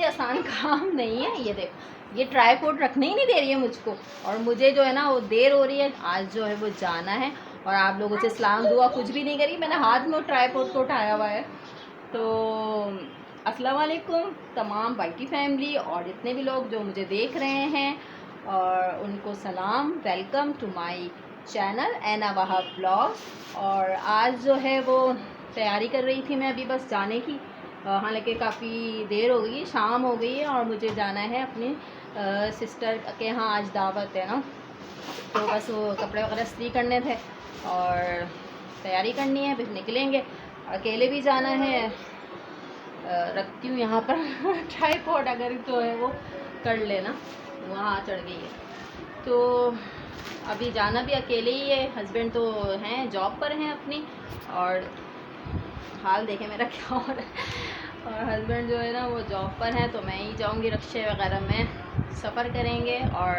आसान काम नहीं है। ये देखो, ये ट्राईपोड रखने ही नहीं दे रही है मुझको, और मुझे जो है ना वो देर हो रही है, आज जो है वो जाना है। और आप लोगों से सलाम दुआ कुछ भी नहीं करी, मैंने हाथ में ट्राईपोड को उठाया हुआ है। तो अस्सलाम वालेकुम तमाम वाईटी फैमिली और जितने भी लोग जो मुझे देख रहे हैं, और उनको सलाम, welcome to my channel Aina Wahab blog. और आज जो है वो तैयारी कर रही थी मैं अभी बस जाने की, हालांकि काफ़ी देर हो गई है, शाम हो गई है और मुझे जाना है अपनी सिस्टर के यहाँ, आज दावत है ना। तो बस वो कपड़े वगैरह इस्त्री करने थे और तैयारी करनी है, फिर निकलेंगे। अकेले भी जाना है। रखती हूँ यहाँ पर ट्राईपॉड, अगर तो है वो कर लेना, वहाँ चढ़ गई है। तो अभी जाना भी अकेले ही है, हस्बैंड तो हैं जॉब पर हैं अपनी, और हाल देखे मेरा क्या हो रहा है। और हस्बैंड जो है ना वो जॉब पर हैं, तो मैं ही जाऊँगी, रिक्शे वगैरह में सफ़र करेंगे। और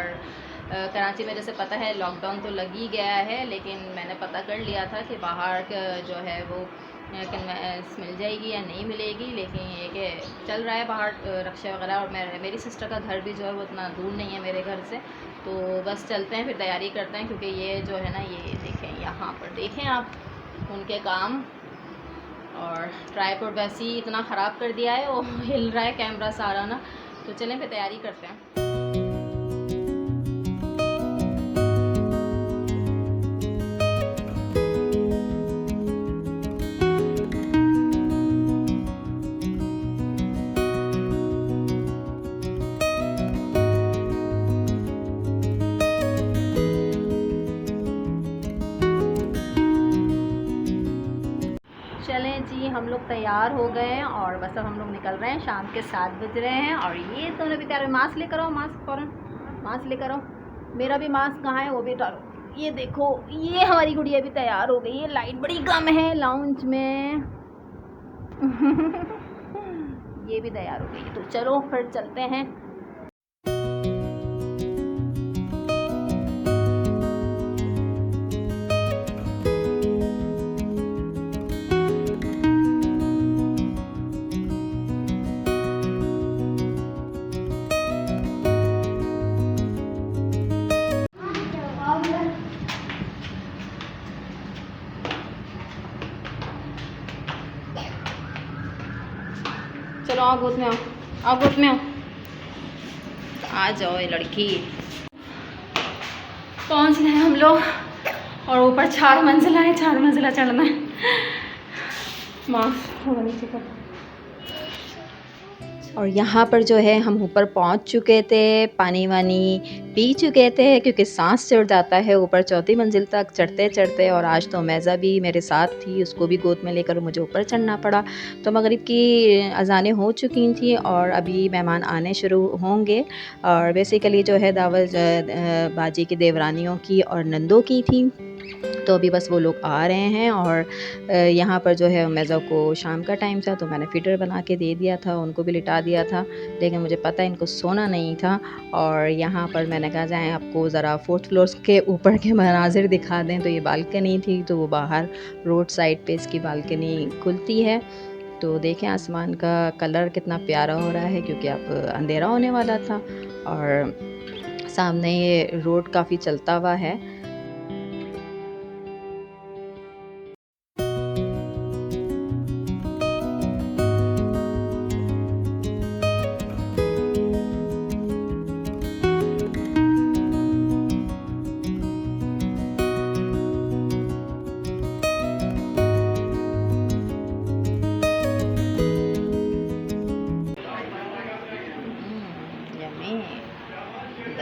कराची में जैसे पता है लॉकडाउन तो लग ही गया है, लेकिन मैंने पता कर लिया था कि बाहर जो है वो कन्वेंस मिल जाएगी या नहीं मिलेगी, लेकिन ये कि चल रहा है बाहर रिक्शा वगैरह। और मेरी सिस्टर का घर भी जो है वो इतना दूर नहीं है मेरे घर से, तो बस चलते हैं, फिर तैयारी करते हैं। क्योंकि ये जो है ना, ये देखें यहाँ पर, देखें आप उनके काम। और ट्राईपॉड वैसे ही इतना ख़राब कर दिया है, वो हिल रहा है कैमरा सारा ना। तो चलें फिर तैयारी करते हैं। चलें जी, हम लोग तैयार हो गए हैं और बस अब हम लोग निकल रहे हैं। शाम के 7 बज रहे हैं और ये तो भी तैयार। मास्क लेकर आओ, मास्क फ़ौरन मास्क लेकर आओ। मेरा भी मास्क कहाँ है, वो भी डालो। ये देखो, ये हमारी गुड़िया भी तैयार हो गई है। लाइट बड़ी कम है लाउंज में ये भी तैयार हो गई है। तो चलो फिर चलते हैं। चलो आओ, गोद में आओ, आओ गोद में आओ, आ जाओ ये लड़की। पहुंच गए हम लोग और ऊपर 4 मंजिला है, 4 मंजिला चढ़ना है। माफ थोड़ा नीचे कर। और यहाँ पर जो है हम ऊपर पहुँच चुके थे, पानी वानी पी चुके थे, क्योंकि सांस चढ़ जाता है ऊपर 4थी मंजिल तक चढ़ते चढ़ते। और आज तो मैज़ा भी मेरे साथ थी, उसको भी गोद में लेकर मुझे ऊपर चढ़ना पड़ा। तो मगरिब की अज़ानें हो चुकी थी और अभी मेहमान आने शुरू होंगे। और बेसिकली जो है दावत बाजी की देवरानियों की और नंदों की थी। तो अभी बस वो लोग आ रहे हैं। और यहाँ पर जो है मैज़ा को शाम का टाइम था, तो मैंने फ़िटर बना के दे दिया था, उनको भी लिटा दिया था, लेकिन मुझे पता है इनको सोना नहीं था। और यहाँ पर मैंने कहा जाए आपको ज़रा 4th फ्लोर के ऊपर के मनाजिर दिखा दें। तो ये बालकनी थी, तो वो बाहर रोड साइड पे इसकी बालकनी खुलती है। तो देखें आसमान का कलर कितना प्यारा हो रहा है, क्योंकि अब अंधेरा होने वाला था और सामने ये रोड काफ़ी चलता हुआ है।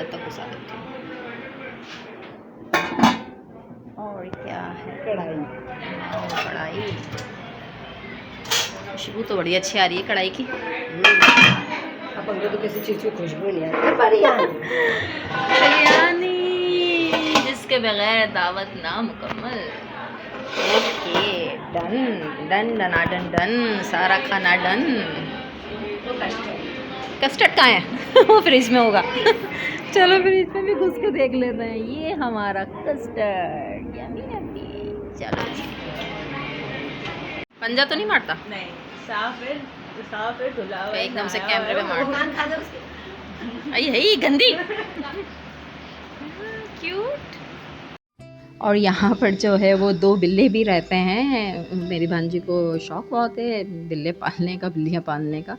तक घुसा देती हूँ। और क्या है, कढ़ाई। खुशबू तो बड़ी अच्छी आ रही है कढ़ाई की। अपन को तो किसी चीज़ की खुशबू नहीं आती। बिरयानी जिसके बगैर दावत ना मुकम्मल। ओके, डन डन डना डन डन, सारा खाना डन। कस्टर्ड कहाँ है वो फ्रिज में होगा चलो फ्रिज में भी घुस के देख लेते हैं। ये हमारा कस्टर्ड, यम्मी यम्मी। चलो जी, पंजा तो नहीं मारता? नहीं, साफ है। साफ है, धुला हुआ है, एकदम से नहाया हुआ कैमरे है, में मार भगवान खा दो उसके। आई है गंदी क्यूट। और यहाँ पर जो है वो 2 बिल्ली भी रहते हैं। मेरी भांजी को शौक़ बहुत है बिल्ले पालने का, बिल्लियाँ पालने का।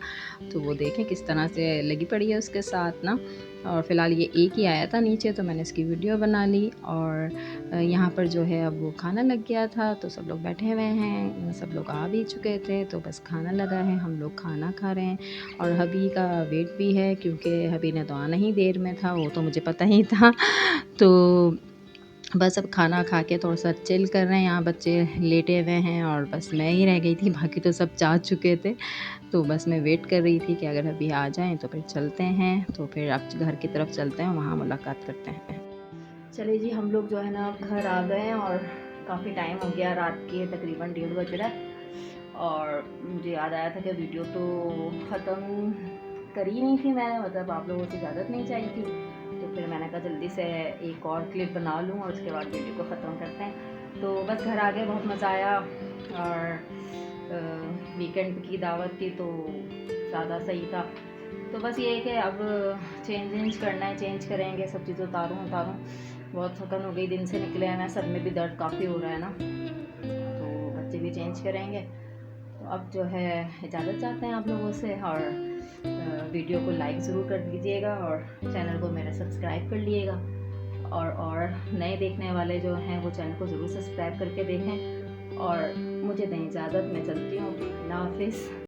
तो वो देखें किस तरह से लगी पड़ी है उसके साथ ना। और फ़िलहाल ये एक ही आया था नीचे, तो मैंने इसकी वीडियो बना ली। और यहाँ पर जो है अब वो खाना लग गया था, तो सब लोग बैठे हुए हैं, सब लोग आ भी चुके थे, तो बस खाना लगा है, हम लोग खाना खा रहे हैं। और हबी का वेट भी है, क्योंकि हबी ने तो आना ही देर में था, वो तो मुझे पता ही था। तो बस अब खाना खा के थोड़ा सा चिल कर रहे हैं। यहाँ बच्चे लेटे हुए हैं और बस मैं ही रह गई थी, बाकी तो सब जा चुके थे। तो बस मैं वेट कर रही थी कि अगर अभी आ जाएं तो फिर चलते हैं, तो फिर अब घर की तरफ चलते हैं, वहाँ मुलाकात करते हैं। चलिए जी, हम लोग जो है ना अब घर आ गए हैं और काफ़ी टाइम हो गया, रात के तकरीबन 1:30 बज रहा है। और मुझे याद आया था कि वीडियो तो ख़त्म करी नहीं थी मैंने, मतलब आप लोगों से इजाज़त नहीं चाहिए थी, तो फिर मैंने कहा जल्दी से एक और क्लिप बना लूँ और उसके बाद वीडियो को ख़त्म करते हैं। तो बस घर आ गए, बहुत मज़ा आया। और वीकेंड की दावत थी तो ज़्यादा सही था। तो बस ये है कि अब चेंज करना है, चेंज करेंगे, सब चीज़ उतारूँ। बहुत थकन हो गई, दिन से निकले हैं, मैं सब में भी दर्द काफ़ी हो रहा है ना, तो बच्चे भी चेंज करेंगे। तो अब जो है इजाज़त चाहते हैं आप लोगों से। और वीडियो को लाइक ज़रूर कर दीजिएगा और चैनल को मेरा सब्सक्राइब कर लिएगा। और नए देखने वाले जो हैं वो चैनल को ज़रूर सब्सक्राइब करके देखें। और मुझे दें इजाज़त, मैं चलती हूँ। अल्लाह हाफ़िज़।